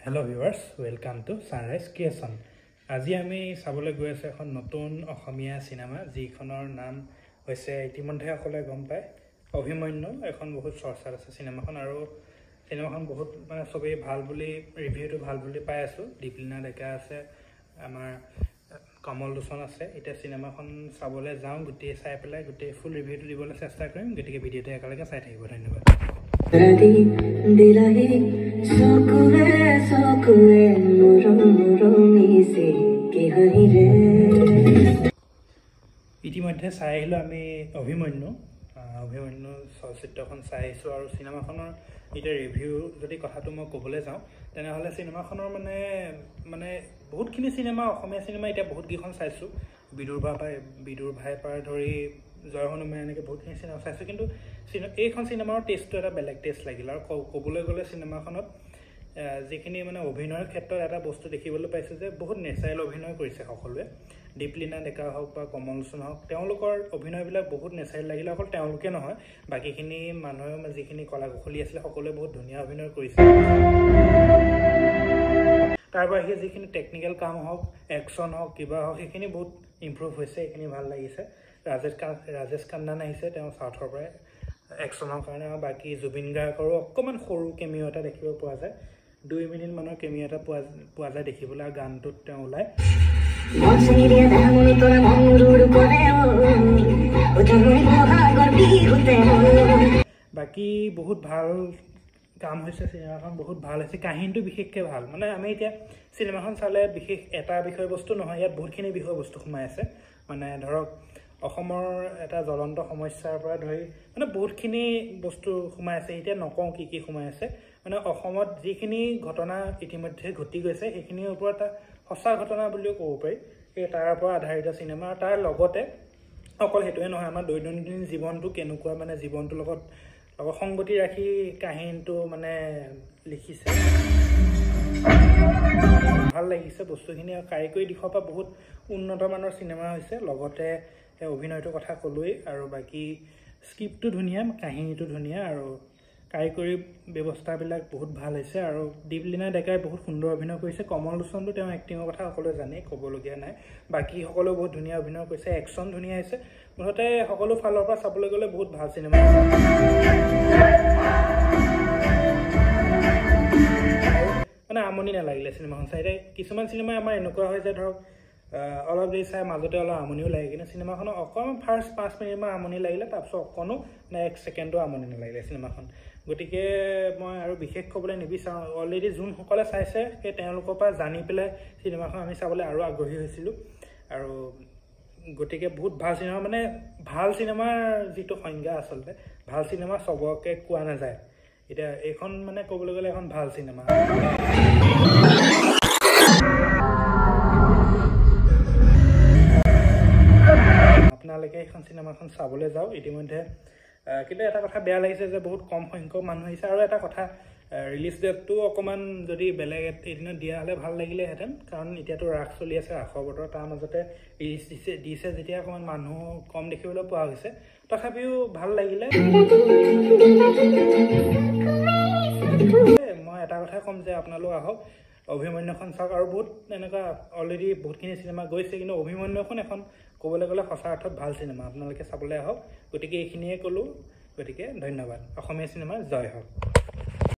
Hello viewers, welcome to Sunrise Creation. আজি আমি চাবলৈ গৈ আছো এখন নতুন অসমীয়া সিনেমা যিখনৰ নাম হৈছে ইতিমধ্যে সকলে গম পায় অভিমন্যু। এখন বহুত চৰ্চাত আছে সিনেমাখন আৰু সিনেমাখন বহুত মানে সবেই ভাল বুলি ৰিভিউটো ভাল বুলি পাই আছো। দীপলিনা ডেকা আছে, আমাৰ কমল লোচন আছে। এটা সিনেমাখন চাবলৈ যাওঁ, গোটেই চাই পেলাই গোটেই ফুল ৰিভিউটো দিবলৈ চেষ্টা কৰিম। গতিকে ভিডিওটো একেলগে চাই থাকিব। ধন্যবাদ। ইতিমধ্যে চাই আহিলো আমি অভিমন্যু চলচ্চিত্ৰখন চাই আহিছো আৰু সিনেমাখনৰ এটা ৰিভিউ যদি কথাটো মই ক'বলৈ যাওঁ তেনেহ'লে সিনেমাখনৰ মানে বহুতখিনি সিনেমা অসমীয়া সিনেমা এতিয়া বহুত কেইখন চাইছো। বিদুৰ ভাই পৰা ধৰি জয় হনুমান এনেকৈ বহুতখিনি সিনেমা চাইছো, কিন্তু এইখন সিনেমাৰ টেষ্টটো এটা বেলেগ টেষ্ট লাগিল। আৰু ক'বলৈ গ'লে সিনেমাখনত যিখিনি মানে অভিনয়ৰ ক্ষেত্ৰত এটা বস্তু দেখিবলৈ পাইছো যে বহুত নেচাৰেল অভিনয় কৰিছে সকলোৱে। দীপলিনা ডেকা হওক বা কমল লোচন হওক, তেওঁলোকৰ অভিনয়বিলাক বহুত নেচাৰেল লাগিলে। অকল তেওঁলোকে নহয়, বাকীখিনি মানুহে যিখিনি কলা কুশলী আছিলে সকলোৱে বহুত ধুনীয়া অভিনয় কৰিছে। তাৰ বাহিৰে যিখিনি টেকনিকেল কাম হওক, একশ্যন হওক, কিবা হওক, সেইখিনি বহুত ইম্প্ৰুভ হৈছে, সেইখিনি ভাল লাগিছে। ৰাজেশ কান্দান আহিছে, তেওঁ চাউথৰ পৰাই একশ্যনৰ কাৰণে। আৰু বাকী জুবিন গাৰ্গৰো অকণমান সৰু কেমিঅ' এটা দেখিব পোৱা যায়, 2 মিনিট মানৰ কেমিঅ' এটা পোৱা যায় দেখিবলৈ। আৰু গানটোত তেওঁ ওলায়। বাকী বহুত ভাল কাম হৈছে, সিনেমাখন বহুত ভাল হৈছে। কাহিনীটো বিশেষকৈ ভাল। মানে আমি এতিয়া চিনেমাখন চালে বিশেষ এটা বিষয়বস্তু নহয়, ইয়াত বহুতখিনি বিষয়বস্তু সোমাই আছে। মানে ধৰক অসমৰ এটা জ্বলন্ত সমস্যাৰ পৰা ধৰি মানে বহুতখিনি বস্তু সোমাই আছে। এতিয়া নকওঁ কি সোমাই আছে। মানে অসমত যিখিনি ঘটনা ইতিমধ্যে ঘটি গৈছে সেইখিনিৰ ওপৰত এটা সঁচা ঘটনা বুলিও ক'ব পাৰি। সেই তাৰ পৰা আধাৰিত চিনেমা। আৰু তাৰ লগতে অকল সেইটোৱে নহয়, আমাৰ দৈনন্দিন জীৱনটো কেনেকুৱা, মানে জীৱনটোৰ লগত সংগতি ৰাখি কাহিনীটো মানে লিখিছে। ভাল লাগিছে বস্তুখিনি। আৰু কাৰিকৰী দিশৰ পৰা বহুত উন্নত মানৰ চিনেমা হৈছে। লগতে অভিনয়টোৰ কথা ক'লোৱেই, আৰু বাকী স্ক্ৰিপ্টটো ধুনীয়া, কাহিনীটো ধুনীয়া, আৰু কাৰিকৰী ব্যৱস্থাবিলাক বহুত ভাল হৈছে। আৰু দীপলিনা ডেকাই বহুত সুন্দৰ অভিনয় কৰিছে। কমল লোচনটো তেওঁ এক্টিঙৰ কথা সকলোৱে জানেই, ক'বলগীয়া নাই। বাকী সকলোৱে বহুত ধুনীয়া অভিনয় কৰিছে, একশ্যন ধুনীয়া হৈছে। মুঠতে সকলো ফালৰ পৰা চাবলৈ গ'লে বহুত ভাল চিনেমা। মানে আমনি নালাগিলে চিনেমাখন চাই। কিছুমান চিনেমা আমাৰ এনেকুৱা হয় যে ধৰক অলপ দেৰি চাই মাজতে অলপ আমনিও লাগে, কিন্তু চিনেমাখনৰ অকণমান ফাৰ্ষ্ট 5 মিনিটমান আমনি লাগিলে, তাৰপিছত অকণো মানে 1 ছেকেণ্ডো আমনি নালাগিলে চিনেমাখন। গতিকে মই আৰু বিশেষ ক'বলৈ নিবিচাৰোঁ। অলৰেডি যোনসকলে চাইছে সেই তেওঁলোকৰ পৰা জানি পেলাই চিনেমাখন আমি চাবলৈ আৰু আগ্ৰহী হৈছিলোঁ। আৰু গতিকে বহুত ভাল চিনেমা। মানে ভাল চিনেমাৰ যিটো সংজ্ঞা, আচলতে ভাল চিনেমা চবকে কোৱা নাযায়। এতিয়া এইখন মানে ক'বলৈ গ'লে এখন ভাল চিনেমা। আপোনালোকে এইখন চিনেমাখন চাবলৈ যাওক ইতিমধ্যে। কিন্তু এটা কথা বেয়া লাগিছে যে বহুত কম সংখ্যক মানুহ আহিছে। আৰু এটা কথা, ৰিলিজ ডেটটো অকণমান যদি বেলেগ এদিনত দিয়া হ'লে ভাল লাগিলেহেঁতেন। কাৰণ এতিয়াতো ৰাস চলি আছে, ৰাসৰ বতৰ, তাৰ মাজতে ৰিলিজ দিছে যেতিয়া অকণমান মানুহ কম দেখিবলৈ পোৱা হৈছে। তথাপিও ভাল লাগিলে। মই এটা কথাই ক'ম যে আপোনালোক আহক, অভিমন্যুখন চাওক। আৰু বহুত এনেকুৱা অলৰেডি বহুতখিনি চিনেমা গৈছে, কিন্তু অভিমন্যুখন এখন ক'বলৈ গ'লে সঁচা অৰ্থত ভাল চিনেমা। আপোনালোকে চাবলৈ আহক। গতিকে এইখিনিয়ে ক'লোঁ। গতিকে ধন্যবাদ। অসমীয়া চিনেমাৰ জয় হওক।